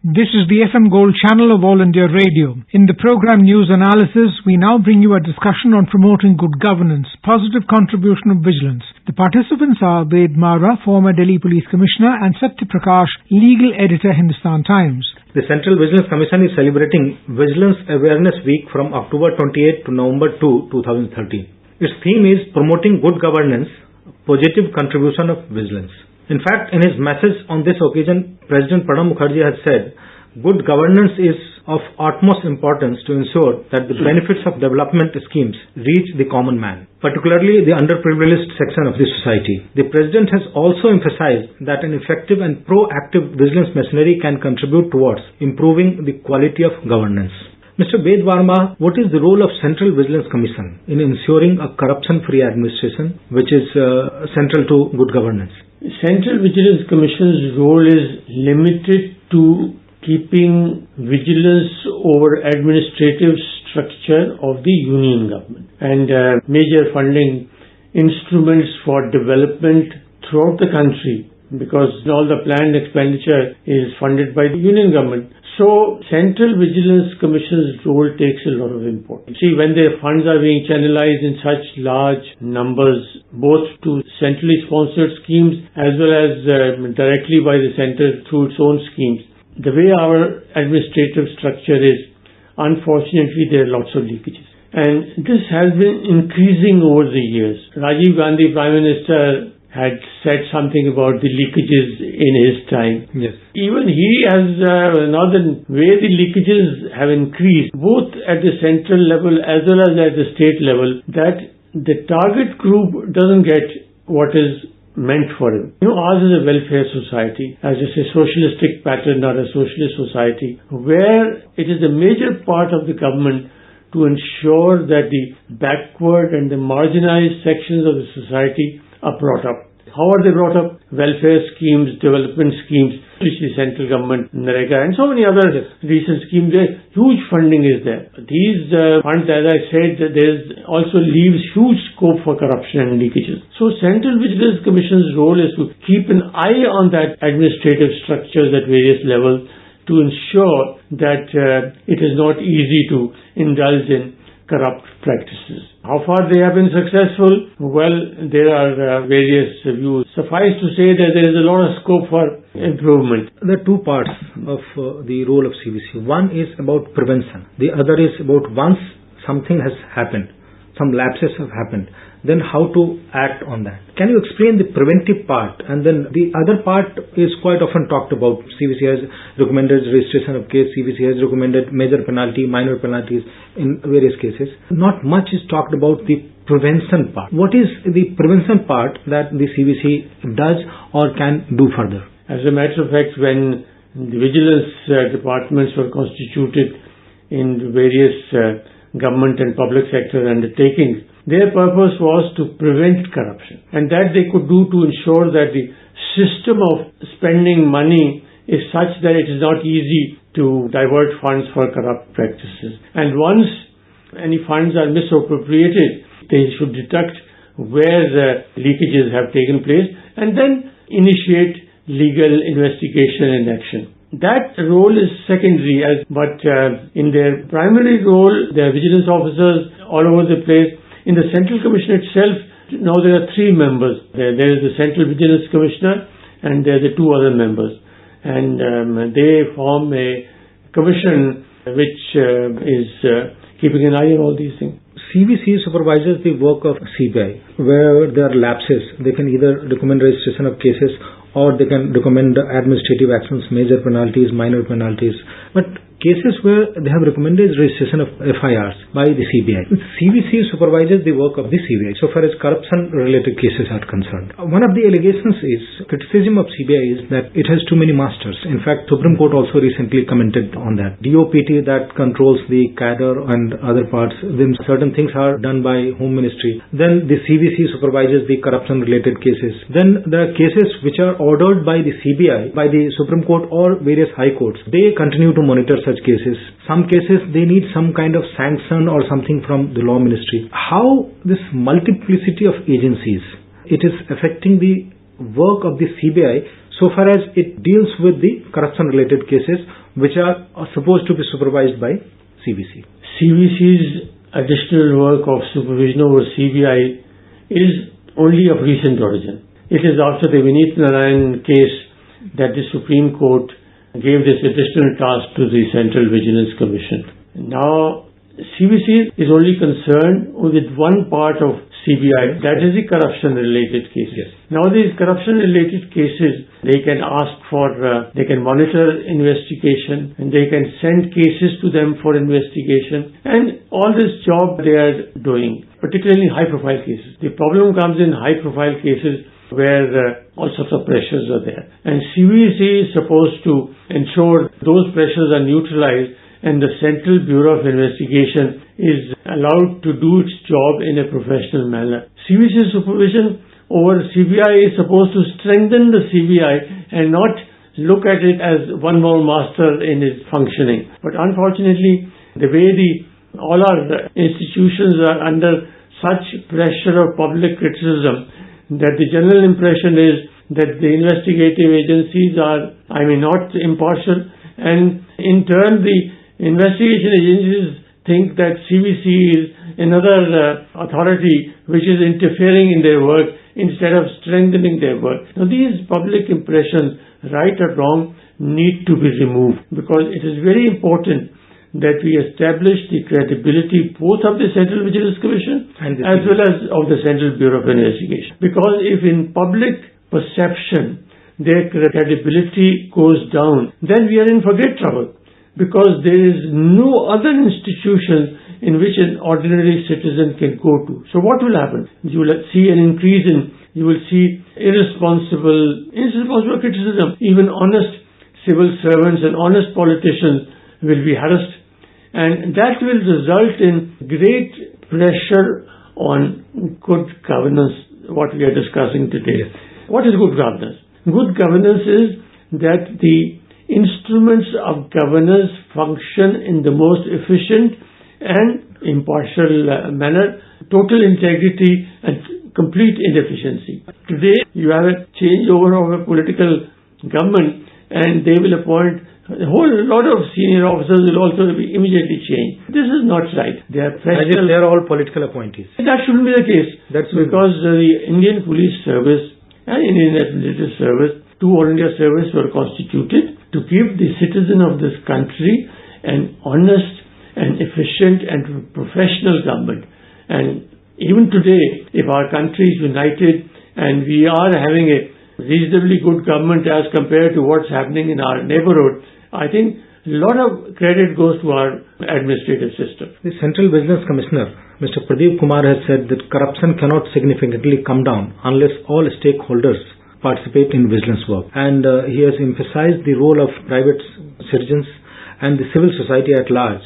This is the FM Gold channel of All India Radio. In the program News Analysis, we now bring you a discussion on promoting good governance, positive contribution of vigilance. The participants are Ved Mara, former Delhi Police Commissioner, and Satya Prakash, legal editor, Hindustan Times. The Central Vigilance Commission is celebrating Vigilance Awareness Week from October 28 to November 2, 2013. Its theme is promoting good governance, positive contribution of vigilance. In fact, in his message on this occasion, President Pranab Mukherjee has said, good governance is of utmost importance to ensure that the benefits of development schemes reach the common man, particularly the underprivileged section of the society. The President has also emphasized that an effective and proactive vigilance machinery can contribute towards improving the quality of governance. Mr. Ved Verma, what is the role of Central Vigilance Commission in ensuring a corruption-free administration, which is central to good governance? Central Vigilance Commission's role is limited to keeping vigilance over administrative structure of the union government and major funding instruments for development throughout the country, because all the planned expenditure is funded by the union government. So, Central Vigilance Commission's role takes a lot of importance. See, when their funds are being channelized in such large numbers, both to centrally sponsored schemes as well as directly by the centre through its own schemes, the way our administrative structure is, unfortunately, there are lots of leakages. And this has been increasing over the years. Rajiv Gandhi, Prime Minister, had said something about the leakages in his time. Yes. Even he has, now the way the leakages have increased, both at the central level as well as at the state level, that the target group doesn't get what is meant for him. Ours is a welfare society, as it's a socialistic pattern, not a socialist society, where it is a major part of the government to ensure that the backward and the marginalized sections of the society are brought up. How are they brought up? Welfare schemes, development schemes, which the central government, NREGA, and so many other recent schemes. There, huge funding is there. These funds, as I said, there also leaves huge scope for corruption and leakages. So, Central Vigilance Commission's role is to keep an eye on that administrative structures at various levels to ensure that it is not easy to indulge in corrupt practices. How far they have been successful? Well, there are various views. Suffice to say that there is a lot of scope for improvement. There are two parts of the role of CVC. One is about prevention. The other is about once something has happened, some lapses have happened, then how to act on that. Can you explain the preventive part? And then the other part is quite often talked about. CVC has recommended registration of case. CVC has recommended major penalty, minor penalties in various cases. Not much is talked about the prevention part. What is the prevention part that the CVC does or can do further? As a matter of fact, when the vigilance departments were constituted in various government and public sector undertakings, their purpose was to prevent corruption, and that they could do to ensure that the system of spending money is such that it is not easy to divert funds for corrupt practices. And once any funds are misappropriated, they should detect where the leakages have taken place and then initiate legal investigation and action. That role is secondary, but in their primary role, they are vigilance officers all over the place. In the Central Commission itself, now there are 3 members. There is the Central Vigilance Commissioner and there are the 2 other members. And they form a commission which is keeping an eye on all these things. CVC supervises the work of CBI. Where there are lapses, they can either recommend registration of cases or they can recommend administrative actions, major penalties, minor penalties. But cases where they have recommended registration of FIRs by the CBI. CVC supervises the work of the CBI so far as corruption-related cases are concerned. One of the allegations is, criticism of CBI is that it has too many masters. In fact, Supreme Court also recently commented on that. DOPT that controls the cadre and other parts, then certain things are done by Home Ministry. Then the CVC supervises the corruption-related cases. Then the cases which are ordered by the CBI, by the Supreme Court or various high courts, they continue to monitor such cases. Some cases they need some kind of sanction or something from the law ministry. How this multiplicity of agencies, it is affecting the work of the CBI so far as it deals with the corruption-related cases which are supposed to be supervised by CVC. CVC's additional work of supervision over CBI is only of recent origin. It is after the Vineet Narayan case that the Supreme Court gave this additional task to the Central Vigilance Commission. Now, CVC is only concerned with one part of CBI, that is the corruption-related cases. Yes. Now, these corruption-related cases, they can ask for, they can monitor investigation, and they can send cases to them for investigation, and all this job they are doing, particularly high-profile cases. The problem comes in high-profile cases where all sorts of pressures are there. And CVC is supposed to ensure those pressures are neutralized and the Central Bureau of Investigation is allowed to do its job in a professional manner. CVC's supervision over CBI is supposed to strengthen the CBI and not look at it as one more master in its functioning. But unfortunately, the way all our institutions are under such pressure of public criticism, that the general impression is that the investigative agencies are, not impartial, and in turn the investigation agencies think that CVC is another authority which is interfering in their work instead of strengthening their work. Now, these public impressions, right or wrong, need to be removed, because it is very important that we establish the credibility both of the Central Vigilance Commission as well as of the Central Bureau of Investigation. Because if in public perception their credibility goes down, then we are in for great trouble, because there is no other institution in which an ordinary citizen can go to. So what will happen? You will see an increase you will see irresponsible criticism. Even honest civil servants and honest politicians will be harassed, and that will result in great pressure on good governance, what we are discussing today. Yes. What is good governance? Good governance is that the instruments of governance function in the most efficient and impartial manner, total integrity and complete inefficiency. Today, you have a changeover of a political government, and they will appoint a whole lot of senior officers will also be immediately changed. This is not right. They are professional. They are all political appointees. That shouldn't be the case. That's because the Indian Police Service and Indian Administrative Service, two All India Service, were constituted to give the citizen of this country an honest and efficient and professional government. And even today, if our country is united and we are having a reasonably good government as compared to what's happening in our neighborhood, I think a lot of credit goes to our administrative system. The Central Vigilance Commissioner, Mr. Pradeep Kumar, has said that corruption cannot significantly come down unless all stakeholders participate in vigilance work. And he has emphasized the role of private citizens and the civil society at large,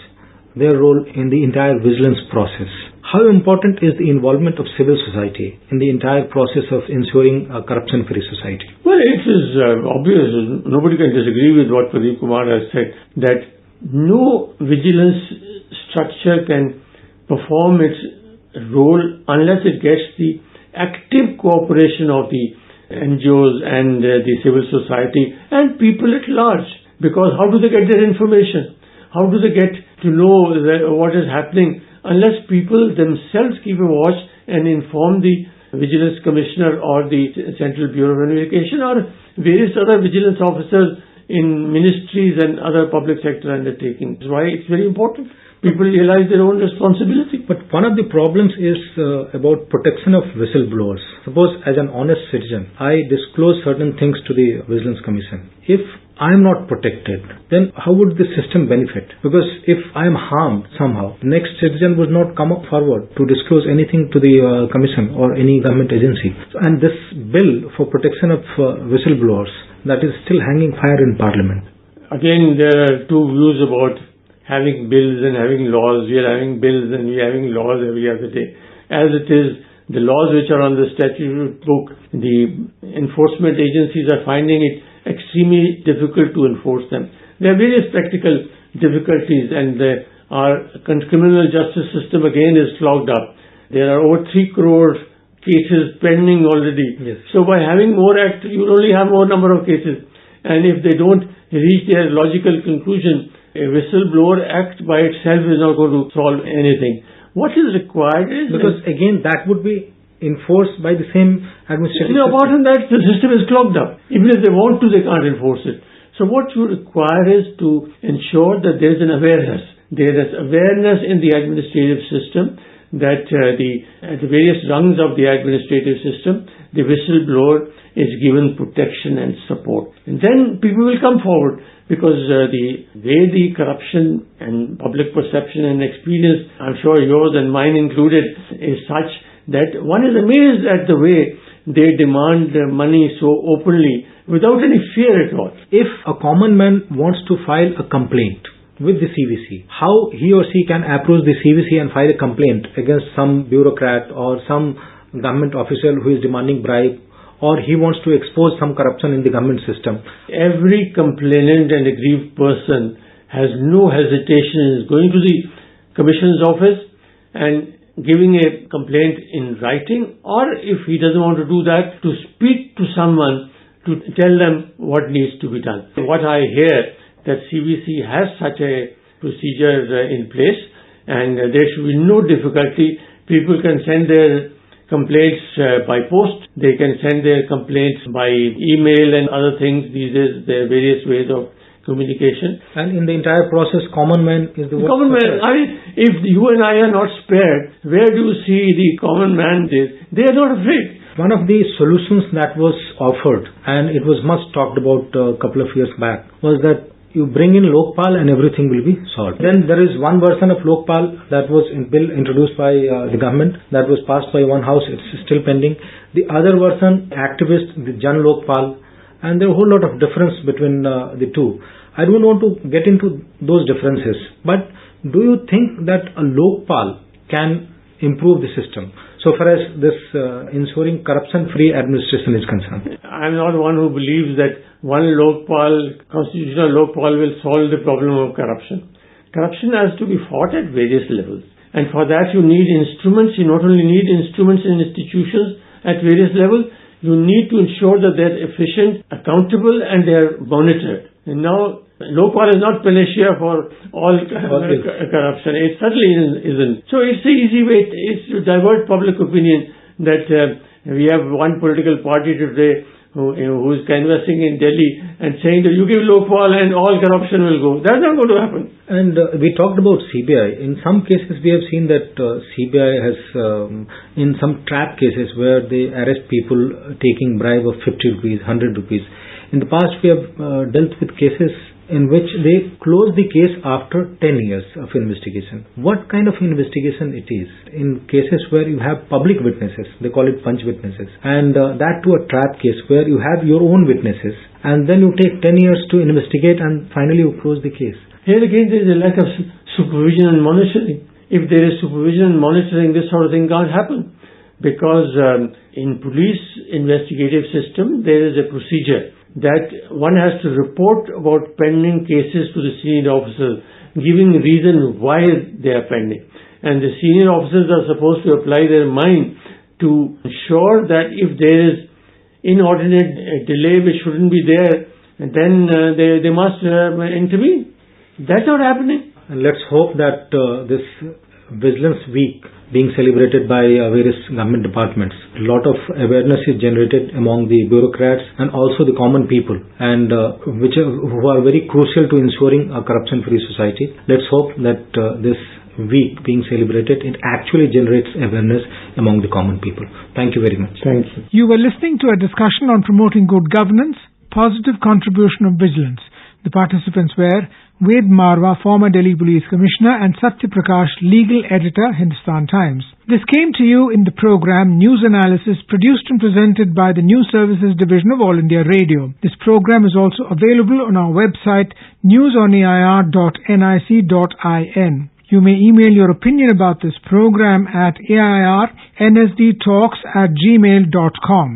their role in the entire vigilance process. How important is the involvement of civil society in the entire process of ensuring a corruption-free society? Well, it is obvious. Nobody can disagree with what Pradeep Kumar has said, that no vigilance structure can perform its role unless it gets the active cooperation of the NGOs and the civil society and people at large. Because how do they get their information? How do they get to know what is happening unless people themselves keep a watch and inform the Vigilance Commissioner or the Central Bureau of Investigation or various other vigilance officers in ministries and other public sector undertakings? That's why it's very important. People realize their own responsibility. But one of the problems is about protection of whistleblowers. Suppose as an honest citizen, I disclose certain things to the Vigilance Commission. If I am not protected, then how would the system benefit? Because if I am harmed somehow, the next citizen would not come up forward to disclose anything to the Commission or any government agency. And this bill for protection of whistleblowers, that is still hanging fire in Parliament. Again, there are two views about having bills and having laws. We are having bills and we are having laws every other day. As it is, the laws which are on the statute book, the enforcement agencies are finding it extremely difficult to enforce them. There are various practical difficulties, and our criminal justice system again is clogged up. There are over 3 crore cases pending already. Yes. So by having more act, you only have more number of cases. And if they don't reach their logical conclusion, a whistleblower act by itself is not going to solve anything. What is required is... Because again, that would be enforced by the same administrative system. Apart from that, the system is clogged up. Even if they want to, they can't enforce it. So what you require is to ensure that there is an awareness. There is awareness in the administrative system that at the various rungs of the administrative system, the whistleblower is given protection and support. And then people will come forward, because the way the corruption and public perception and experience, I'm sure yours and mine included, is such that one is amazed at the way they demand money so openly without any fear at all. If a common man wants to file a complaint with the CVC, how he or she can approach the CVC and file a complaint against some bureaucrat or some government official who is demanding bribe, or he wants to expose some corruption in the government system? Every complainant and aggrieved person has no hesitation in going to the Commission's office and giving a complaint in writing, or if he doesn't want to do that, to speak to someone to tell them what needs to be done. What I hear, that CVC has such a procedure in place, and there should be no difficulty. People can send their complaints by post, they can send their complaints by email and other things. These are the various ways of communication. And in the entire process, common man is the common man. I mean, if you and I are not spared, where do you see the common man is? They are not afraid. One of the solutions that was offered, and it was much talked about a couple of years back, was that you bring in Lokpal and everything will be solved. Then there is one version of Lokpal that was in bill introduced by the government, that was passed by one house, it's still pending. The other version, activist, the Jan Lokpal, and there are a whole lot of difference between the two. I don't want to get into those differences, but do you think that a Lokpal can improve the system so far as this ensuring corruption-free administration is concerned? I'm not one who believes that one Lokpal, constitutional Lokpal, will solve the problem of corruption. Corruption has to be fought at various levels. And for that you need instruments. You not only need instruments and institutions at various levels, you need to ensure that they're efficient, accountable, and they're monitored. And now, Lokpal is not panacea for all corruption. It certainly isn't. So it's the easy way. It's to divert public opinion that we have one political party today who is canvassing in Delhi and saying that you give Lokpal and all corruption will go. That's not going to happen. And we talked about CBI. In some cases we have seen that CBI has, in some trap cases where they arrest people taking bribe of 50 rupees, 100 rupees. In the past we have dealt with cases in which they close the case after 10 years of investigation. What kind of investigation it is? In cases where you have public witnesses, they call it punch witnesses, and that to a trap case where you have your own witnesses, and then you take 10 years to investigate and finally you close the case. Here again there is a lack of supervision and monitoring. If there is supervision and monitoring, this sort of thing can't happen. Because in police investigative system there is a procedure that one has to report about pending cases to the senior officers, giving reason why they are pending. And the senior officers are supposed to apply their mind to ensure that if there is inordinate delay which shouldn't be there, then they must intervene. That's not happening. And let's hope that this Vigilance Week being celebrated by various government departments, a lot of awareness is generated among the bureaucrats and also the common people, and who are very crucial to ensuring a corruption-free society. Let's hope that this week being celebrated, it actually generates awareness among the common people. Thank you very much. Thank you. You were listening to a discussion on promoting good governance, positive contribution of vigilance. The participants were Ved Marwa, former Delhi Police Commissioner, and Satya Prakash, legal editor, Hindustan Times. This came to you in the program News Analysis, produced and presented by the News Services Division of All India Radio. This program is also available on our website newsonair.nic.in. You may email your opinion about this program at airnsdtalks@gmail.com.